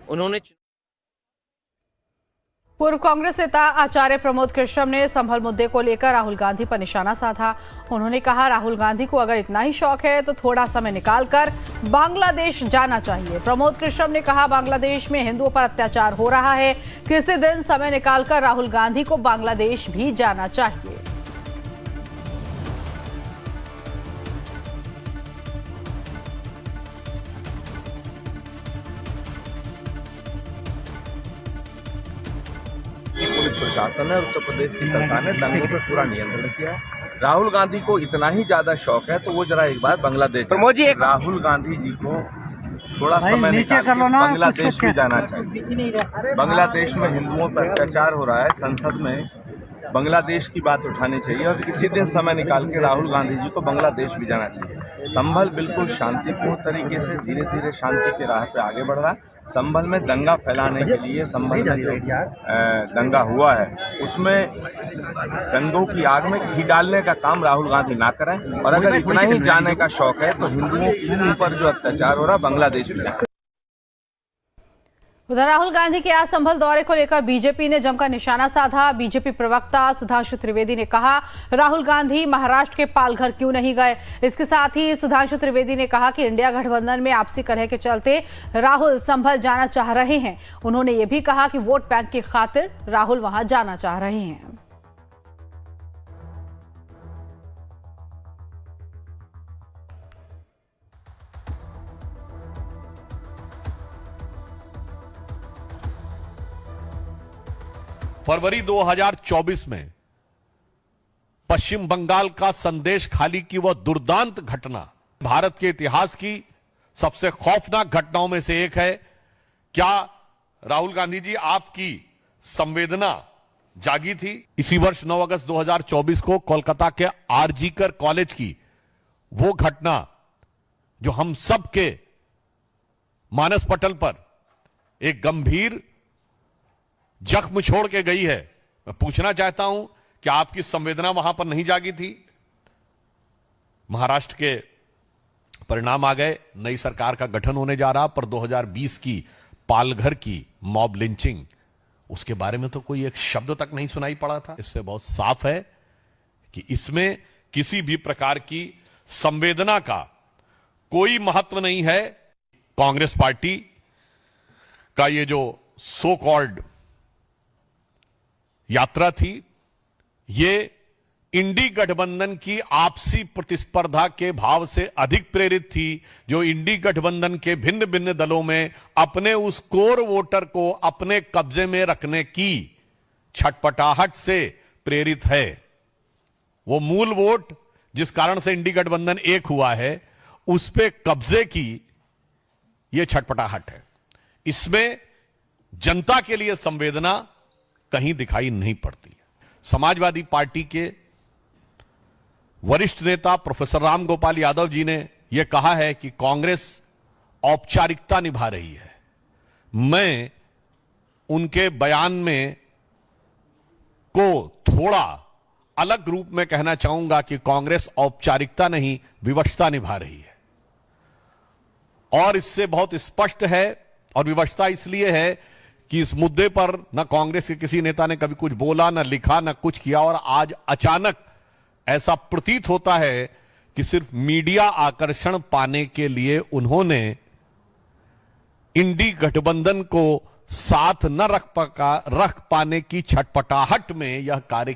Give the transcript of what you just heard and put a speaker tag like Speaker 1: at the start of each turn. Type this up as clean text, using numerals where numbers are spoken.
Speaker 1: उन्होंने
Speaker 2: पूर्व कांग्रेस नेता आचार्य प्रमोद कृष्णम ने संभल मुद्दे को लेकर राहुल गांधी पर निशाना साधा। उन्होंने कहा, राहुल गांधी को अगर इतना ही शौक है तो थोड़ा समय निकालकर बांग्लादेश जाना चाहिए। प्रमोद कृष्णम ने कहा, बांग्लादेश में हिंदुओं पर अत्याचार हो रहा है, किसी दिन समय निकालकर राहुल गांधी को बांग्लादेश भी जाना चाहिए।
Speaker 3: पुलिस प्रशासन है, उत्तर प्रदेश की सरकार ने दंगों पर पूरा नियंत्रण किया। राहुल गांधी को इतना ही ज्यादा शौक है तो वो जरा एक बार बांग्लादेश, राहुल गांधी जी को थोड़ा समय निकाल बांग्लादेश भी जाना चाहिए। बांग्लादेश में हिंदुओं पर अत्याचार हो रहा है, संसद में बांग्लादेश की बात उठानी चाहिए और किसी दिन समय निकाल के राहुल गांधी जी को बांग्लादेश भी जाना चाहिए। संभल बिल्कुल शांतिपूर्ण तरीके से धीरे धीरे शांति के राह पे आगे बढ़ रहा है। संभल में दंगा फैलाने के लिए, संभल में जो दंगा हुआ है उसमें दंगों की आग में घी डालने का काम राहुल गांधी ना करें, और अगर इतना ही जाने का शौक है तो हिंदुओं के ऊपर जो अत्याचार हो रहा है बांग्लादेश में जाए।
Speaker 2: उधर राहुल गांधी के आज संभल दौरे को लेकर बीजेपी ने जमकर निशाना साधा। बीजेपी प्रवक्ता सुधांशु त्रिवेदी ने कहा, राहुल गांधी महाराष्ट्र के पालघर क्यों नहीं गए। इसके साथ ही सुधांशु त्रिवेदी ने कहा कि इंडिया गठबंधन में आपसी कलह के चलते राहुल संभल जाना चाह रहे हैं। उन्होंने ये भी कहा कि वोट बैंक की खातिर राहुल वहां जाना चाह रहे हैं।
Speaker 4: फरवरी 2024 में पश्चिम बंगाल का संदेश खाली की वह दुर्दांत घटना भारत के इतिहास की सबसे खौफनाक घटनाओं में से एक है। क्या राहुल गांधी जी आपकी संवेदना जागी थी? इसी वर्ष 9 अगस्त 2024 को कोलकाता के आरजीकर कॉलेज की वो घटना जो हम सब के मानस पटल पर एक गंभीर जख्म छोड़ के गई है। मैं पूछना चाहता हूं कि आपकी संवेदना वहां पर नहीं जागी थी? महाराष्ट्र के परिणाम आ गए, नई सरकार का गठन होने जा रहा, पर 2020 की पालघर की मॉब लिंचिंग, उसके बारे में तो कोई एक शब्द तक नहीं सुनाई पड़ा था। इससे बहुत साफ है कि इसमें किसी भी प्रकार की संवेदना का कोई महत्व नहीं है। कांग्रेस पार्टी का ये जो सो कॉल्ड यात्रा थी, ये इंडी गठबंधन की आपसी प्रतिस्पर्धा के भाव से अधिक प्रेरित थी, जो इंडी गठबंधन के भिन्न भिन्न दलों में अपने उस कोर वोटर को अपने कब्जे में रखने की छटपटाहट से प्रेरित है। वो मूल वोट जिस कारण से इंडी गठबंधन एक हुआ है, उस पे कब्जे की ये छटपटाहट है। इसमें जनता के लिए संवेदना कहीं दिखाई नहीं पड़ती। समाजवादी पार्टी के वरिष्ठ नेता प्रोफेसर राम गोपाल यादव जी ने यह कहा है कि कांग्रेस औपचारिकता निभा रही है। मैं उनके बयान में को थोड़ा अलग रूप में कहना चाहूंगा कि कांग्रेस औपचारिकता नहीं, विवशता निभा रही है। और इससे बहुत स्पष्ट है, और विवशता इसलिए है कि इस मुद्दे पर न कांग्रेस के किसी नेता ने कभी कुछ बोला, न लिखा, न कुछ किया, और आज अचानक ऐसा प्रतीत होता है कि सिर्फ मीडिया आकर्षण पाने के लिए उन्होंने इंडी गठबंधन को साथ न रख पाने की छटपटाहट में यह कार्य